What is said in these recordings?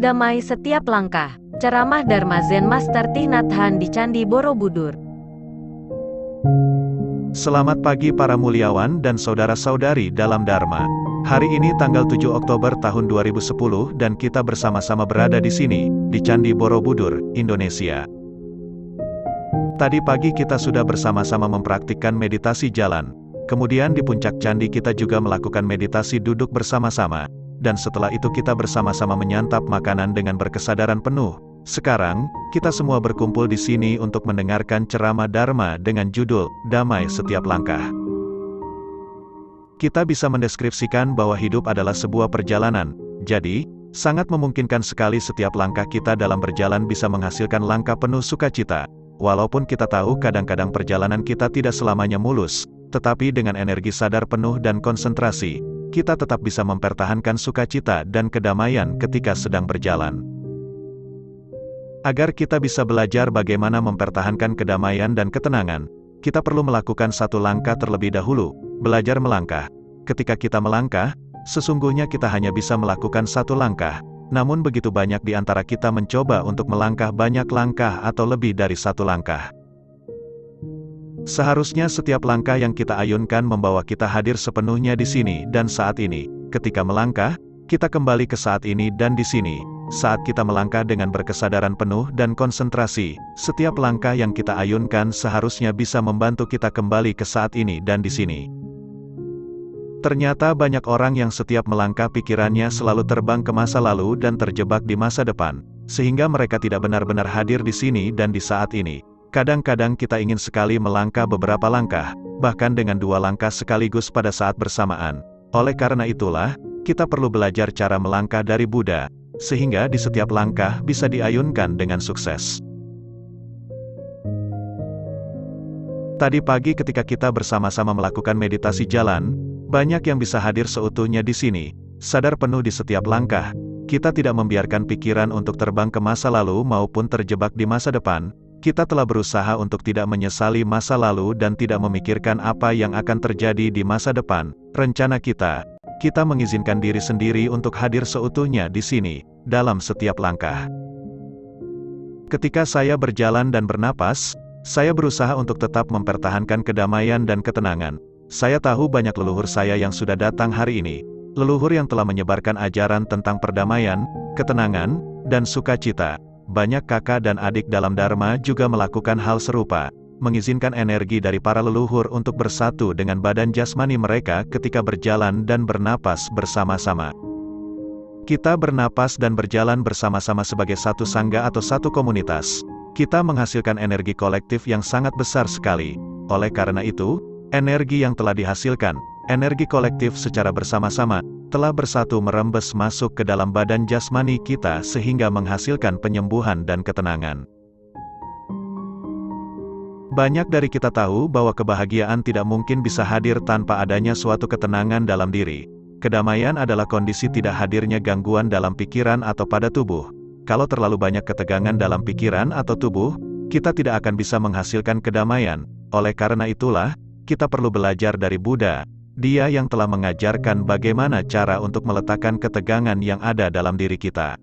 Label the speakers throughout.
Speaker 1: damai setiap langkah. Ceramah Dharma Zen Master Thich Nhat Hanh di Candi Borobudur.
Speaker 2: Selamat pagi para muliawan dan saudara-saudari dalam Dharma. Hari ini tanggal 7 Oktober tahun 2010 dan kita bersama-sama berada di sini, di Candi Borobudur, Indonesia. Tadi pagi kita sudah bersama-sama mempraktikkan meditasi jalan. Kemudian di puncak candi kita juga melakukan meditasi duduk bersama-sama. Dan setelah itu kita bersama-sama menyantap makanan dengan berkesadaran penuh. Sekarang, kita semua berkumpul di sini untuk mendengarkan ceramah Dharma dengan judul, Damai Setiap Langkah. Kita bisa mendeskripsikan bahwa hidup adalah sebuah perjalanan, jadi, sangat memungkinkan sekali setiap langkah kita dalam berjalan bisa menghasilkan langkah penuh sukacita. Walaupun kita tahu kadang-kadang perjalanan kita tidak selamanya mulus, tetapi dengan energi sadar penuh dan konsentrasi, kita tetap bisa mempertahankan sukacita dan kedamaian ketika sedang berjalan. Agar kita bisa belajar bagaimana mempertahankan kedamaian dan ketenangan, kita perlu melakukan satu langkah terlebih dahulu, belajar melangkah. Ketika kita melangkah, sesungguhnya kita hanya bisa melakukan satu langkah, namun begitu banyak di antara kita mencoba untuk melangkah banyak langkah atau lebih dari satu langkah. Seharusnya setiap langkah yang kita ayunkan membawa kita hadir sepenuhnya di sini dan saat ini. Ketika melangkah, kita kembali ke saat ini dan di sini. Saat kita melangkah dengan berkesadaran penuh dan konsentrasi, setiap langkah yang kita ayunkan seharusnya bisa membantu kita kembali ke saat ini dan di sini. Ternyata banyak orang yang setiap melangkah pikirannya selalu terbang ke masa lalu dan terjebak di masa depan, sehingga mereka tidak benar-benar hadir di sini dan di saat ini. Kadang-kadang kita ingin sekali melangkah beberapa langkah, bahkan dengan 2 langkah sekaligus pada saat bersamaan. Oleh karena itulah, kita perlu belajar cara melangkah dari Buddha, sehingga di setiap langkah bisa diayunkan dengan sukses. Tadi pagi ketika kita bersama-sama melakukan meditasi jalan, banyak yang bisa hadir seutuhnya di sini, sadar penuh di setiap langkah. Kita tidak membiarkan pikiran untuk terbang ke masa lalu maupun terjebak di masa depan. Kita telah berusaha untuk tidak menyesali masa lalu dan tidak memikirkan apa yang akan terjadi di masa depan. Rencana kita mengizinkan diri sendiri untuk hadir seutuhnya di sini, dalam setiap langkah. Ketika saya berjalan dan bernapas, saya berusaha untuk tetap mempertahankan kedamaian dan ketenangan. Saya tahu banyak leluhur saya yang sudah datang hari ini, leluhur yang telah menyebarkan ajaran tentang perdamaian, ketenangan, dan sukacita. Banyak kakak dan adik dalam Dharma juga melakukan hal serupa, mengizinkan energi dari para leluhur untuk bersatu dengan badan jasmani mereka ketika berjalan dan bernapas bersama-sama. Kita bernapas dan berjalan bersama-sama sebagai satu sangga atau satu komunitas. Kita menghasilkan energi kolektif yang sangat besar sekali. Oleh karena itu, energi yang telah dihasilkan, energi kolektif secara bersama-sama, telah bersatu merembes masuk ke dalam badan jasmani kita sehingga menghasilkan penyembuhan dan ketenangan. Banyak dari kita tahu bahwa kebahagiaan tidak mungkin bisa hadir tanpa adanya suatu ketenangan dalam diri. Kedamaian adalah kondisi tidak hadirnya gangguan dalam pikiran atau pada tubuh. Kalau terlalu banyak ketegangan dalam pikiran atau tubuh, kita tidak akan bisa menghasilkan kedamaian. Oleh karena itulah, kita perlu belajar dari Buddha. Dia yang telah mengajarkan bagaimana cara untuk meletakkan ketegangan yang ada dalam diri kita.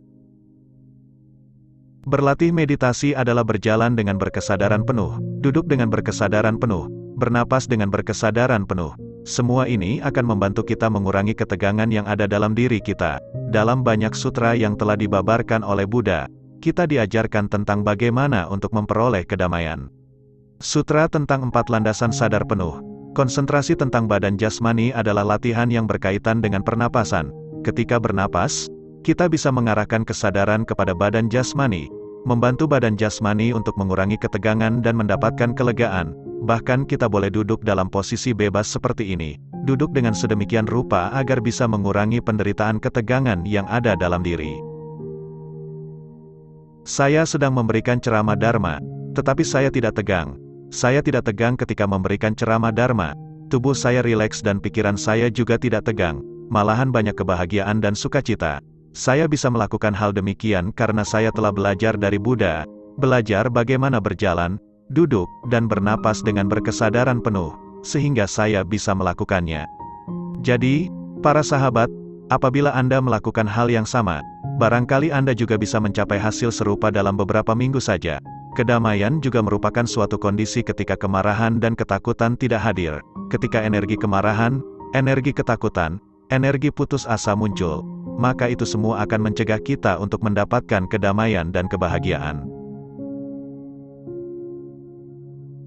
Speaker 2: Berlatih meditasi adalah berjalan dengan berkesadaran penuh, duduk dengan berkesadaran penuh, bernapas dengan berkesadaran penuh. Semua ini akan membantu kita mengurangi ketegangan yang ada dalam diri kita. Dalam banyak sutra yang telah dibabarkan oleh Buddha, kita diajarkan tentang bagaimana untuk memperoleh kedamaian. Sutra tentang 4 landasan sadar penuh. Konsentrasi tentang badan jasmani adalah latihan yang berkaitan dengan pernapasan. Ketika bernapas, kita bisa mengarahkan kesadaran kepada badan jasmani, membantu badan jasmani untuk mengurangi ketegangan dan mendapatkan kelegaan. Bahkan kita boleh duduk dalam posisi bebas seperti ini, duduk dengan sedemikian rupa agar bisa mengurangi penderitaan ketegangan yang ada dalam diri. Saya sedang memberikan ceramah Dharma, tetapi saya tidak tegang. Saya tidak tegang ketika memberikan ceramah Dharma. Tubuh saya rileks dan pikiran saya juga tidak tegang. Malahan banyak kebahagiaan dan sukacita. Saya bisa melakukan hal demikian karena saya telah belajar dari Buddha. Belajar bagaimana berjalan, duduk, dan bernapas dengan berkesadaran penuh, sehingga saya bisa melakukannya. Jadi, para sahabat, apabila Anda melakukan hal yang sama, Barangkali Anda juga bisa mencapai hasil serupa dalam beberapa minggu saja. Kedamaian juga merupakan suatu kondisi ketika kemarahan dan ketakutan tidak hadir. Ketika energi kemarahan, energi ketakutan, energi putus asa muncul, maka itu semua akan mencegah kita untuk mendapatkan kedamaian dan kebahagiaan.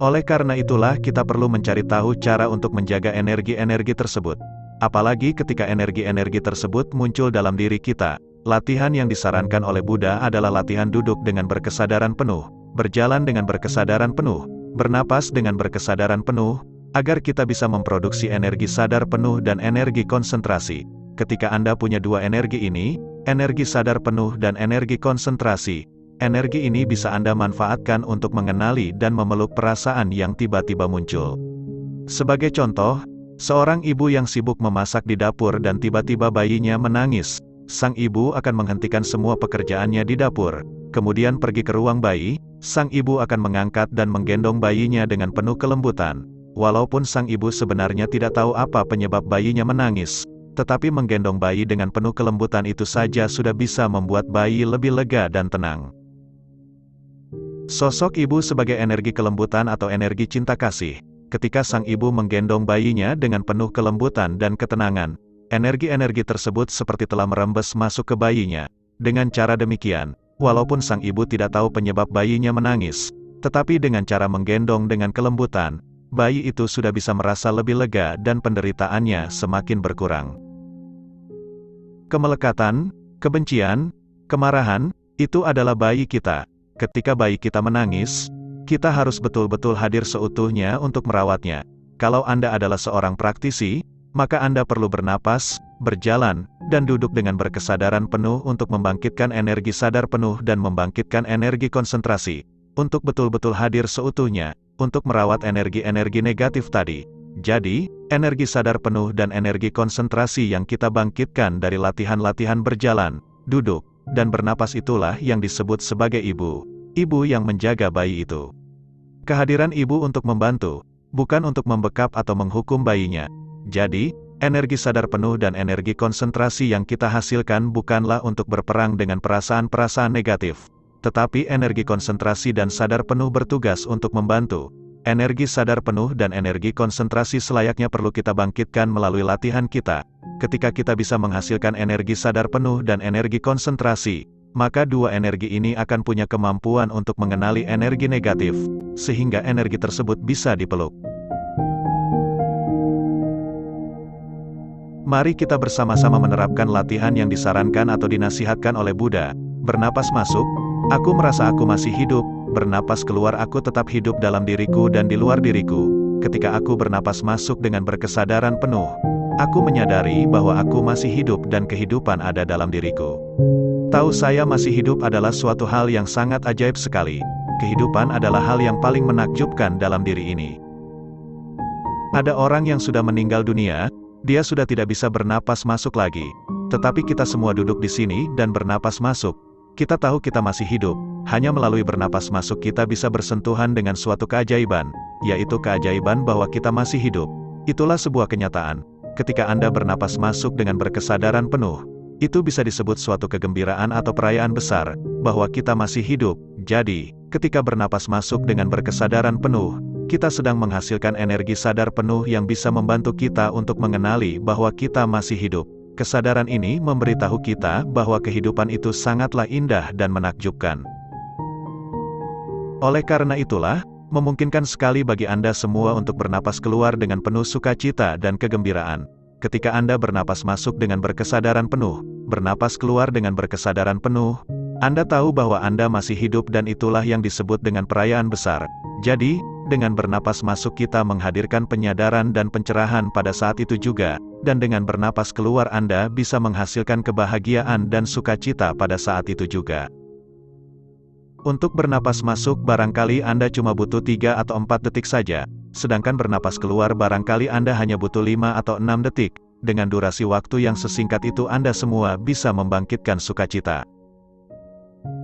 Speaker 2: Oleh karena itulah kita perlu mencari tahu cara untuk menjaga energi-energi tersebut. Apalagi ketika energi-energi tersebut muncul dalam diri kita. Latihan yang disarankan oleh Buddha adalah latihan duduk dengan berkesadaran penuh, berjalan dengan berkesadaran penuh, bernapas dengan berkesadaran penuh, agar kita bisa memproduksi energi sadar penuh dan energi konsentrasi. Ketika Anda punya dua energi ini, energi sadar penuh dan energi konsentrasi, energi ini bisa Anda manfaatkan untuk mengenali dan memeluk perasaan yang tiba-tiba muncul. Sebagai contoh, seorang ibu yang sibuk memasak di dapur dan tiba-tiba bayinya menangis. Sang ibu akan menghentikan semua pekerjaannya di dapur, kemudian pergi ke ruang bayi. Sang ibu akan mengangkat dan menggendong bayinya dengan penuh kelembutan. Walaupun sang ibu sebenarnya tidak tahu apa penyebab bayinya menangis, tetapi menggendong bayi dengan penuh kelembutan itu saja sudah bisa membuat bayi lebih lega dan tenang. Sosok ibu sebagai energi kelembutan atau energi cinta kasih. Ketika sang ibu menggendong bayinya dengan penuh kelembutan dan ketenangan, energi-energi tersebut seperti telah merembes masuk ke bayinya. Dengan cara demikian, walaupun sang ibu tidak tahu penyebab bayinya menangis, tetapi dengan cara menggendong dengan kelembutan, bayi itu sudah bisa merasa lebih lega dan penderitaannya semakin berkurang. Kemelekatan, kebencian, kemarahan, itu adalah bayi kita. Ketika bayi kita menangis, kita harus betul-betul hadir seutuhnya untuk merawatnya. Kalau Anda adalah seorang praktisi, maka Anda perlu bernapas, berjalan, dan duduk dengan berkesadaran penuh untuk membangkitkan energi sadar penuh dan membangkitkan energi konsentrasi, untuk betul-betul hadir seutuhnya, untuk merawat energi-energi negatif tadi. Jadi, energi sadar penuh dan energi konsentrasi yang kita bangkitkan dari latihan-latihan berjalan, duduk, dan bernapas itulah yang disebut sebagai ibu yang menjaga bayi itu. Kehadiran ibu untuk membantu, bukan untuk membekap atau menghukum bayinya. Jadi, energi sadar penuh dan energi konsentrasi yang kita hasilkan bukanlah untuk berperang dengan perasaan-perasaan negatif, tetapi energi konsentrasi dan sadar penuh bertugas untuk membantu. Energi sadar penuh dan energi konsentrasi selayaknya perlu kita bangkitkan melalui latihan kita. Ketika kita bisa menghasilkan energi sadar penuh dan energi konsentrasi, maka dua energi ini akan punya kemampuan untuk mengenali energi negatif, sehingga energi tersebut bisa dipeluk. Mari kita bersama-sama menerapkan latihan yang disarankan atau dinasihatkan oleh Buddha. Bernapas masuk, aku merasa aku masih hidup. Bernapas keluar, aku tetap hidup dalam diriku dan di luar diriku. Ketika aku bernapas masuk dengan berkesadaran penuh, aku menyadari bahwa aku masih hidup dan kehidupan ada dalam diriku. Tahu saya masih hidup adalah suatu hal yang sangat ajaib sekali. Kehidupan adalah hal yang paling menakjubkan dalam diri ini. Ada orang yang sudah meninggal dunia, dia sudah tidak bisa bernapas masuk lagi. Tetapi kita semua duduk di sini dan bernapas masuk. Kita tahu kita masih hidup. Hanya melalui bernapas masuk kita bisa bersentuhan dengan suatu keajaiban, yaitu keajaiban bahwa kita masih hidup. Itulah sebuah kenyataan. Ketika Anda bernapas masuk dengan berkesadaran penuh, itu bisa disebut suatu kegembiraan atau perayaan besar, bahwa kita masih hidup. Jadi, ketika bernapas masuk dengan berkesadaran penuh, kita sedang menghasilkan energi sadar penuh yang bisa membantu kita untuk mengenali bahwa kita masih hidup. Kesadaran ini memberitahu kita bahwa kehidupan itu sangatlah indah dan menakjubkan. Oleh karena itulah, memungkinkan sekali bagi Anda semua untuk bernapas keluar dengan penuh sukacita dan kegembiraan. Ketika Anda bernapas masuk dengan berkesadaran penuh, bernapas keluar dengan berkesadaran penuh, Anda tahu bahwa Anda masih hidup dan itulah yang disebut dengan perayaan besar. Jadi, dengan bernapas masuk kita menghadirkan penyadaran dan pencerahan pada saat itu juga, dan dengan bernapas keluar Anda bisa menghasilkan kebahagiaan dan sukacita pada saat itu juga. Untuk bernapas masuk barangkali Anda cuma butuh 3 atau 4 detik saja, sedangkan bernapas keluar barangkali Anda hanya butuh 5 atau 6 detik. Dengan durasi waktu yang sesingkat itu Anda semua bisa membangkitkan sukacita.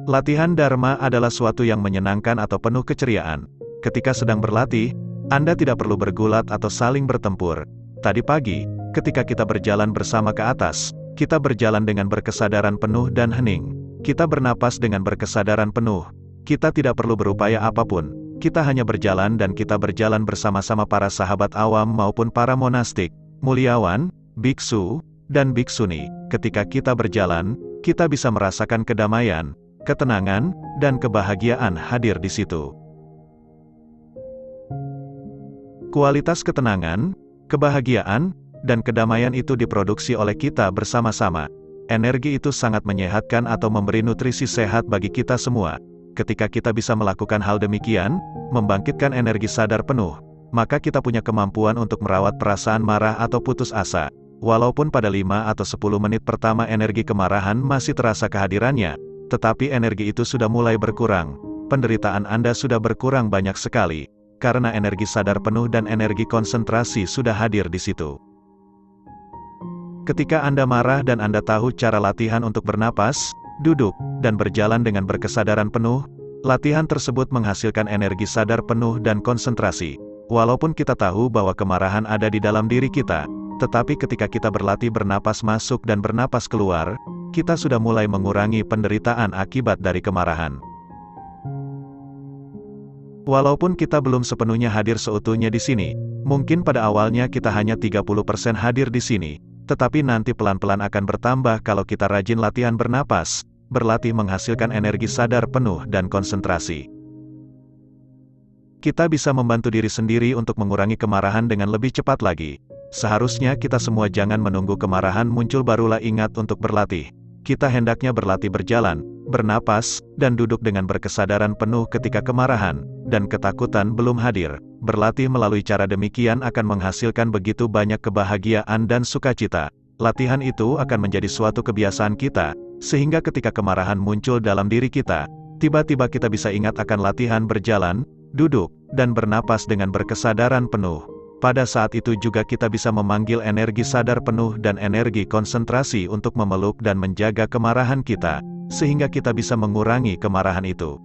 Speaker 2: Latihan Dharma adalah suatu yang menyenangkan atau penuh keceriaan. Ketika sedang berlatih, Anda tidak perlu bergulat atau saling bertempur. Tadi pagi, ketika kita berjalan bersama ke atas, Kita berjalan dengan berkesadaran penuh dan hening. Kita bernapas dengan berkesadaran penuh. Kita tidak perlu berupaya apapun. Kita hanya berjalan dan kita berjalan bersama-sama para sahabat awam maupun para monastik, muliawan, biksu, dan biksuni. Ketika kita berjalan, kita bisa merasakan kedamaian, ketenangan, dan kebahagiaan hadir di situ. Kualitas ketenangan, kebahagiaan, dan kedamaian itu diproduksi oleh kita bersama-sama. Energi itu sangat menyehatkan atau memberi nutrisi sehat bagi kita semua. Ketika kita bisa melakukan hal demikian, membangkitkan energi sadar penuh, maka kita punya kemampuan untuk merawat perasaan marah atau putus asa. Walaupun pada 5 atau 10 menit pertama energi kemarahan masih terasa kehadirannya, tetapi energi itu sudah mulai berkurang. Penderitaan Anda sudah berkurang banyak sekali, karena energi sadar penuh dan energi konsentrasi sudah hadir di situ. Ketika Anda marah dan Anda tahu cara latihan untuk bernapas, duduk, dan berjalan dengan berkesadaran penuh, latihan tersebut menghasilkan energi sadar penuh dan konsentrasi. Walaupun kita tahu bahwa kemarahan ada di dalam diri kita, tetapi ketika kita berlatih bernapas masuk dan bernapas keluar, kita sudah mulai mengurangi penderitaan akibat dari kemarahan. Walaupun kita belum sepenuhnya hadir seutuhnya di sini, mungkin pada awalnya kita hanya 30% hadir di sini, tetapi nanti pelan-pelan akan bertambah kalau kita rajin latihan bernapas, berlatih menghasilkan energi sadar penuh dan konsentrasi. Kita bisa membantu diri sendiri untuk mengurangi kemarahan dengan lebih cepat lagi. Seharusnya kita semua jangan menunggu kemarahan muncul barulah ingat untuk berlatih. Kita hendaknya berlatih berjalan, bernapas, dan duduk dengan berkesadaran penuh ketika kemarahan dan ketakutan belum hadir. Berlatih melalui cara demikian akan menghasilkan begitu banyak kebahagiaan dan sukacita. Latihan itu akan menjadi suatu kebiasaan kita, sehingga ketika kemarahan muncul dalam diri kita, tiba-tiba kita bisa ingat akan latihan berjalan, duduk, dan bernapas dengan berkesadaran penuh. Pada saat itu juga kita bisa memanggil energi sadar penuh dan energi konsentrasi untuk memeluk dan menjaga kemarahan kita, sehingga kita bisa mengurangi kemarahan itu.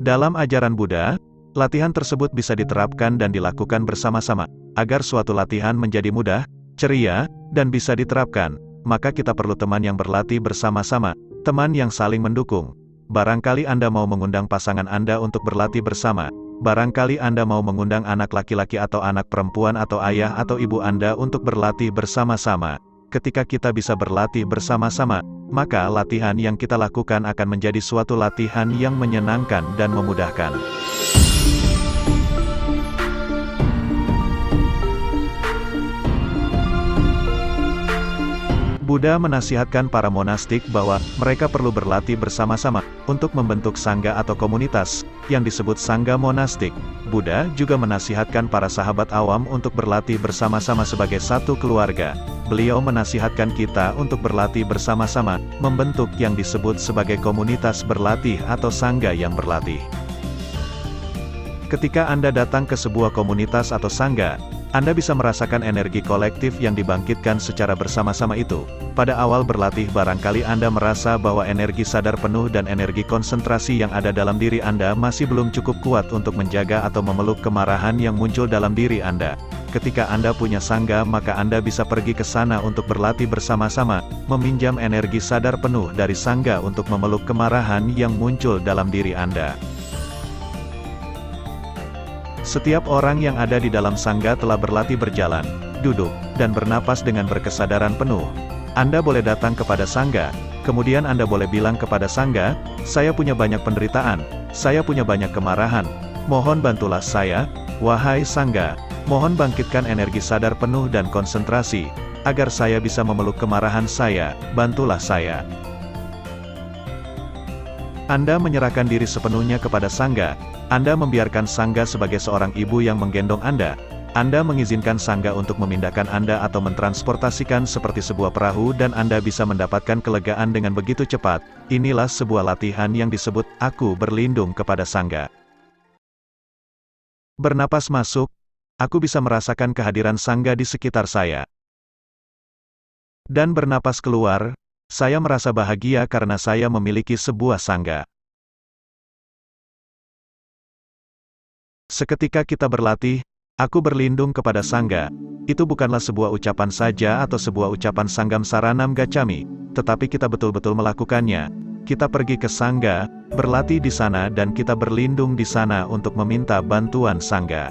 Speaker 2: Dalam ajaran Buddha, latihan tersebut bisa diterapkan dan dilakukan bersama-sama. Agar suatu latihan menjadi mudah, ceria, dan bisa diterapkan, maka kita perlu teman yang berlatih bersama-sama, teman yang saling mendukung. Barangkali Anda mau mengundang pasangan Anda untuk berlatih bersama. Barangkali Anda mau mengundang anak laki-laki atau anak perempuan atau ayah atau ibu Anda untuk berlatih bersama-sama. Ketika kita bisa berlatih bersama-sama, maka latihan yang kita lakukan akan menjadi suatu latihan yang menyenangkan dan memudahkan. Buddha menasihatkan para monastik bahwa mereka perlu berlatih bersama-sama untuk membentuk sangga atau komunitas yang disebut sangga monastik. Buddha juga menasihatkan para sahabat awam untuk berlatih bersama-sama sebagai satu keluarga. Beliau menasihatkan kita untuk berlatih bersama-sama, membentuk yang disebut sebagai komunitas berlatih atau sangga yang berlatih. Ketika Anda datang ke sebuah komunitas atau sangga, Anda bisa merasakan energi kolektif yang dibangkitkan secara bersama-sama itu. Pada awal berlatih barangkali Anda merasa bahwa energi sadar penuh dan energi konsentrasi yang ada dalam diri Anda masih belum cukup kuat untuk menjaga atau memeluk kemarahan yang muncul dalam diri Anda. Ketika Anda punya sangga maka Anda bisa pergi ke sana untuk berlatih bersama-sama, meminjam energi sadar penuh dari sangga untuk memeluk kemarahan yang muncul dalam diri Anda. Setiap orang yang ada di dalam sangga telah berlatih berjalan, duduk, dan bernapas dengan berkesadaran penuh. Anda boleh datang kepada sangga, kemudian Anda boleh bilang kepada sangga, "Saya punya banyak penderitaan, saya punya banyak kemarahan, mohon bantulah saya, wahai sangga, mohon bangkitkan energi sadar penuh dan konsentrasi, agar saya bisa memeluk kemarahan saya, bantulah saya." Anda menyerahkan diri sepenuhnya kepada sangga. Anda membiarkan sangga sebagai seorang ibu yang menggendong Anda. Anda mengizinkan sangga untuk memindahkan Anda atau mentransportasikan seperti sebuah perahu dan Anda bisa mendapatkan kelegaan dengan begitu cepat. Inilah sebuah latihan yang disebut, aku berlindung kepada sangga. Bernapas masuk, aku bisa merasakan kehadiran sangga di sekitar saya. Dan bernapas keluar, saya merasa bahagia karena saya memiliki sebuah sangga. Seketika kita berlatih, aku berlindung kepada sangga, Itu bukanlah sebuah ucapan saja atau sebuah ucapan Sangham Saranam Gacchami, tetapi kita betul-betul melakukannya. Kita pergi ke Sangga, berlatih di sana dan kita berlindung di sana untuk meminta bantuan Sangga.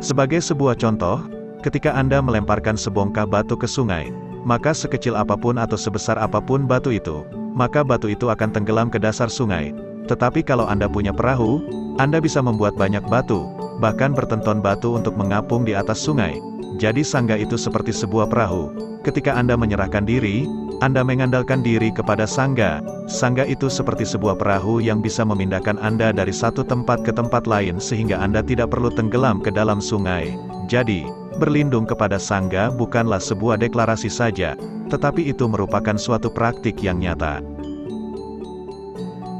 Speaker 2: Sebagai sebuah contoh, ketika Anda melemparkan sebongkah batu ke sungai, maka sekecil apapun atau sebesar apapun batu itu, maka batu itu akan tenggelam ke dasar sungai. Tetapi kalau Anda punya perahu, Anda bisa membuat banyak batu, bahkan bertonton batu untuk mengapung di atas sungai. Jadi Sangga itu seperti sebuah perahu. Ketika Anda menyerahkan diri, Anda mengandalkan diri kepada Sangga. Sangga itu seperti sebuah perahu yang bisa memindahkan Anda dari satu tempat ke tempat lain sehingga Anda tidak perlu tenggelam ke dalam sungai. Jadi, berlindung kepada Sangga bukanlah sebuah deklarasi saja, tetapi itu merupakan suatu praktik yang nyata.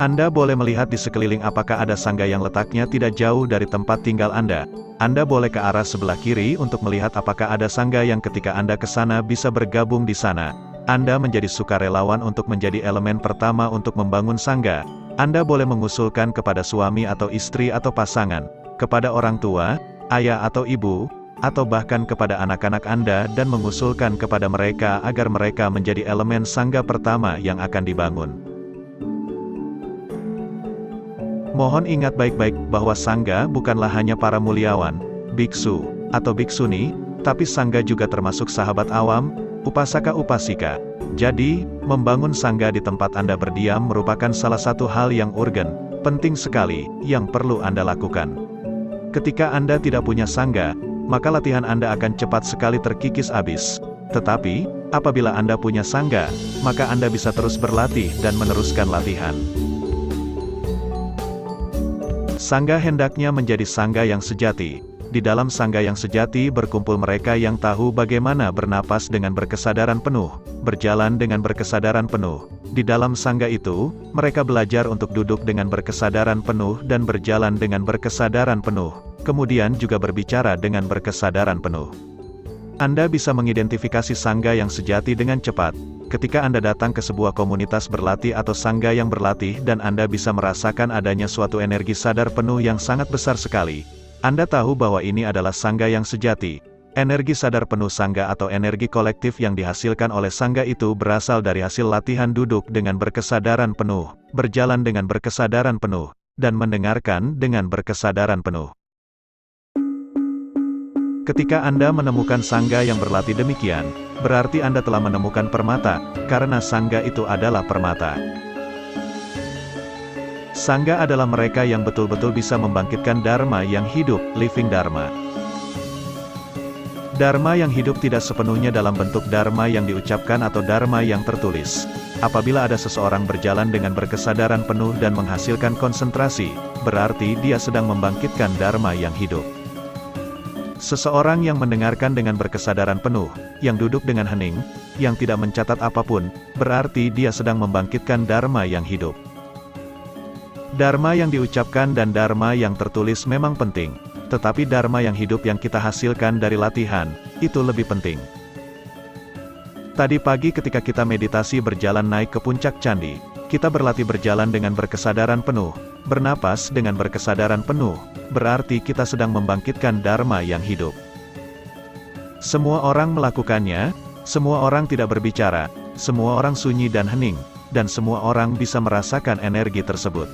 Speaker 2: Anda boleh melihat di sekeliling apakah ada Sangga yang letaknya tidak jauh dari tempat tinggal Anda. Anda boleh ke arah sebelah kiri untuk melihat apakah ada Sangga yang ketika Anda ke sana bisa bergabung di sana. Anda menjadi sukarelawan untuk menjadi elemen pertama untuk membangun Sangga. Anda boleh mengusulkan kepada suami atau istri atau pasangan, kepada orang tua, ayah atau ibu, atau bahkan kepada anak-anak Anda dan mengusulkan kepada mereka agar mereka menjadi elemen Sangga pertama yang akan dibangun. Mohon ingat baik-baik bahwa Sangga bukanlah hanya para muliawan, biksu, atau biksuni, tapi Sangga juga termasuk sahabat awam, upasaka-upasika. Jadi, membangun Sangga di tempat Anda berdiam merupakan salah satu hal yang urgen, penting sekali, yang perlu Anda lakukan. Ketika Anda tidak punya Sangga, maka latihan Anda akan cepat sekali terkikis habis. Tetapi, apabila Anda punya Sangga, maka Anda bisa terus berlatih dan meneruskan latihan. Sangga hendaknya menjadi Sangga yang sejati. Di dalam Sangga yang sejati berkumpul mereka yang tahu bagaimana bernapas dengan berkesadaran penuh, berjalan dengan berkesadaran penuh. Di dalam Sangga itu, mereka belajar untuk duduk dengan berkesadaran penuh dan berjalan dengan berkesadaran penuh, kemudian juga berbicara dengan berkesadaran penuh. Anda bisa mengidentifikasi Sangga yang sejati dengan cepat, ketika Anda datang ke sebuah komunitas berlatih atau Sangga yang berlatih dan Anda bisa merasakan adanya suatu energi sadar penuh yang sangat besar sekali. Anda tahu bahwa ini adalah Sangga yang sejati. Energi sadar penuh Sangga atau energi kolektif yang dihasilkan oleh Sangga itu berasal dari hasil latihan duduk dengan berkesadaran penuh, berjalan dengan berkesadaran penuh, dan mendengarkan dengan berkesadaran penuh. Ketika Anda menemukan Sangga yang berlatih demikian, berarti Anda telah menemukan permata, karena Sangga itu adalah permata. Sangga adalah mereka yang betul-betul bisa membangkitkan Dharma yang hidup, living Dharma. Dharma yang hidup tidak sepenuhnya dalam bentuk Dharma yang diucapkan atau Dharma yang tertulis. Apabila ada seseorang berjalan dengan berkesadaran penuh dan menghasilkan konsentrasi, berarti dia sedang membangkitkan Dharma yang hidup. Seseorang yang mendengarkan dengan berkesadaran penuh, yang duduk dengan hening, yang tidak mencatat apapun, berarti dia sedang membangkitkan Dharma yang hidup. Dharma yang diucapkan dan Dharma yang tertulis memang penting, tetapi Dharma yang hidup yang kita hasilkan dari latihan, itu lebih penting. Tadi pagi ketika kita meditasi berjalan naik ke puncak candi, kita berlatih berjalan dengan berkesadaran penuh, bernapas dengan berkesadaran penuh, berarti kita sedang membangkitkan Dharma yang hidup. Semua orang melakukannya, semua orang tidak berbicara, semua orang sunyi dan hening, dan semua orang bisa merasakan energi tersebut.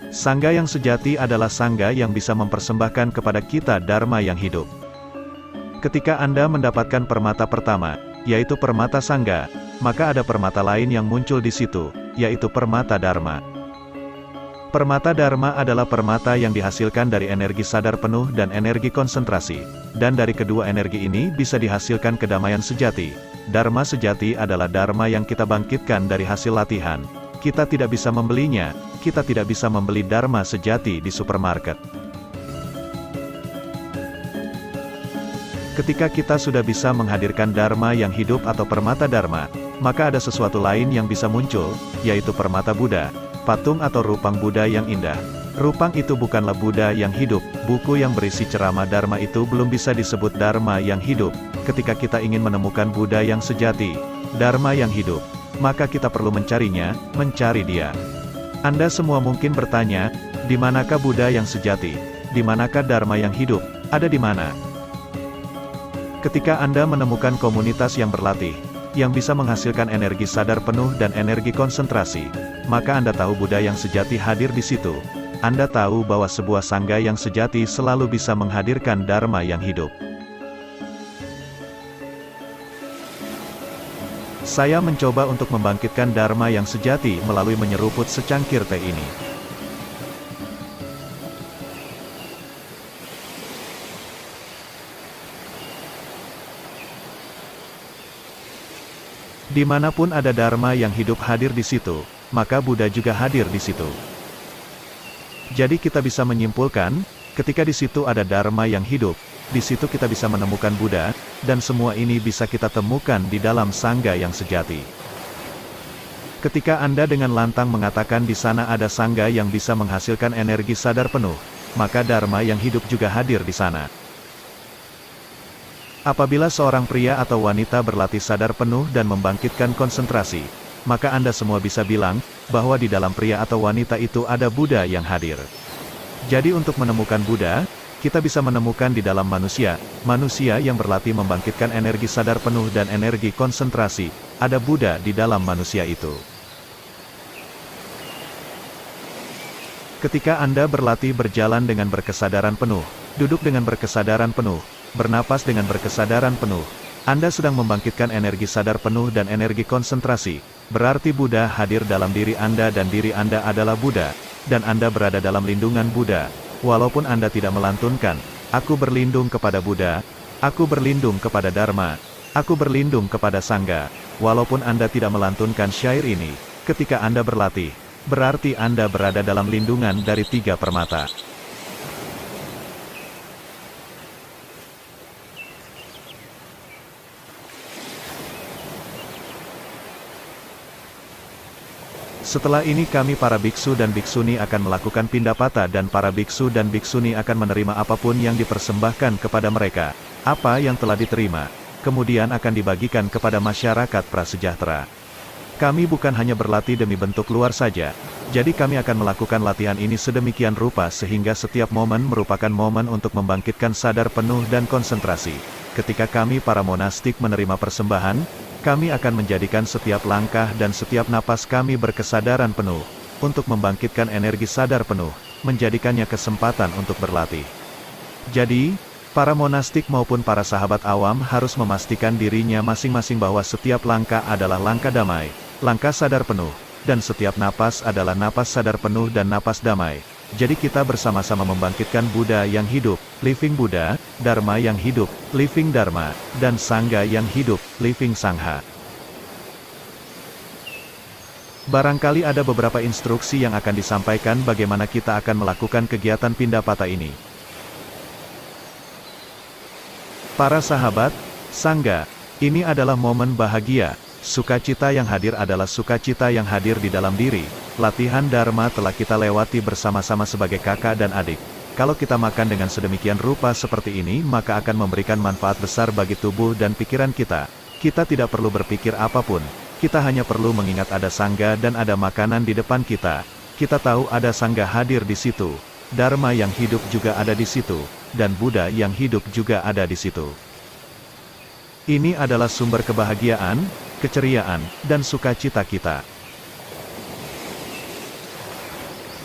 Speaker 2: Sangga yang sejati adalah Sangga yang bisa mempersembahkan kepada kita Dharma yang hidup. Ketika Anda mendapatkan permata pertama, yaitu permata Sangga, maka ada permata lain yang muncul di situ, yaitu permata Dharma. Permata Dharma adalah permata yang dihasilkan dari energi sadar penuh dan energi konsentrasi, dan dari kedua energi ini bisa dihasilkan kedamaian sejati. Dharma sejati adalah Dharma yang kita bangkitkan dari hasil latihan. Kita tidak bisa membelinya, kita tidak bisa membeli Dharma sejati di supermarket. Ketika kita sudah bisa menghadirkan Dharma yang hidup atau permata Dharma, maka ada sesuatu lain yang bisa muncul, yaitu permata Buddha, patung atau rupang Buddha yang indah. Rupang itu bukanlah Buddha yang hidup, buku yang berisi ceramah Dharma itu belum bisa disebut Dharma yang hidup. Ketika kita ingin menemukan Buddha yang sejati, Dharma yang hidup, maka kita perlu mencarinya, mencari dia. Anda semua mungkin bertanya, di manakah Buddha yang sejati? Di Di manakah Dharma yang hidup? Ada di mana? Ketika Anda menemukan komunitas yang berlatih, yang bisa menghasilkan energi sadar penuh dan energi konsentrasi, maka Anda tahu Buddha yang sejati hadir di situ. Anda tahu bahwa sebuah sangga yang sejati selalu bisa menghadirkan Dharma yang hidup. Saya mencoba untuk membangkitkan Dharma yang sejati melalui menyeruput secangkir teh ini. Dimanapun ada Dharma yang hidup hadir di situ, maka Buddha juga hadir di situ. Jadi kita bisa menyimpulkan, ketika di situ ada Dharma yang hidup, di situ kita bisa menemukan Buddha, dan semua ini bisa kita temukan di dalam sangga yang sejati. Ketika Anda dengan lantang mengatakan di sana ada sangga yang bisa menghasilkan energi sadar penuh, maka Dharma yang hidup juga hadir di sana. Apabila seorang pria atau wanita berlatih sadar penuh dan membangkitkan konsentrasi, maka Anda semua bisa bilang, bahwa di dalam pria atau wanita itu ada Buddha yang hadir. Jadi untuk menemukan Buddha, kita bisa menemukan di dalam manusia yang berlatih membangkitkan energi sadar penuh dan energi konsentrasi, ada Buddha di dalam manusia itu. Ketika Anda berlatih berjalan dengan berkesadaran penuh, duduk dengan berkesadaran penuh, bernapas dengan berkesadaran penuh, Anda sedang membangkitkan energi sadar penuh dan energi konsentrasi, berarti Buddha hadir dalam diri Anda dan diri Anda adalah Buddha, dan Anda berada dalam lindungan Buddha. Walaupun Anda tidak melantunkan, aku berlindung kepada Buddha, aku berlindung kepada Dharma, aku berlindung kepada Sangha. Walaupun Anda tidak melantunkan syair ini, ketika Anda berlatih, berarti Anda berada dalam lindungan dari tiga permata. Setelah ini kami para biksu dan biksuni akan melakukan pindapata dan para biksu dan biksuni akan menerima apapun yang dipersembahkan kepada mereka, apa yang telah diterima, kemudian akan dibagikan kepada masyarakat prasejahtera. Kami bukan hanya berlatih demi bentuk luar saja, jadi kami akan melakukan latihan ini sedemikian rupa sehingga setiap momen merupakan momen untuk membangkitkan sadar penuh dan konsentrasi. Ketika kami para monastik menerima persembahan, kami akan menjadikan setiap langkah dan setiap napas kami berkesadaran penuh, untuk membangkitkan energi sadar penuh, menjadikannya kesempatan untuk berlatih. Jadi, para monastik maupun para sahabat awam harus memastikan dirinya masing-masing bahwa setiap langkah adalah langkah damai, langkah sadar penuh, dan setiap napas adalah napas sadar penuh dan napas damai. Jadi kita bersama-sama membangkitkan Buddha yang hidup, living Buddha, Dharma yang hidup, living Dharma, dan Sangha yang hidup, living Sangha. Barangkali ada beberapa instruksi yang akan disampaikan bagaimana kita akan melakukan kegiatan pindapata ini. Para sahabat, Sangha, ini adalah momen bahagia. Sukacita yang hadir adalah sukacita yang hadir di dalam diri. Latihan Dharma telah kita lewati bersama-sama sebagai kakak dan adik. Kalau kita makan dengan sedemikian rupa seperti ini, maka akan memberikan manfaat besar bagi tubuh dan pikiran kita. Kita tidak perlu berpikir apapun. Kita hanya perlu mengingat ada Sangha dan ada makanan di depan kita. Kita tahu ada Sangha hadir di situ. Dharma yang hidup juga ada di situ. Dan Buddha yang hidup juga ada di situ. Ini adalah sumber kebahagiaan, keceriaan, dan sukacita kita.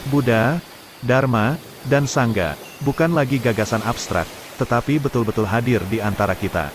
Speaker 2: Buddha, Dharma, dan Sangha bukan lagi gagasan abstrak, tetapi betul-betul hadir di antara kita.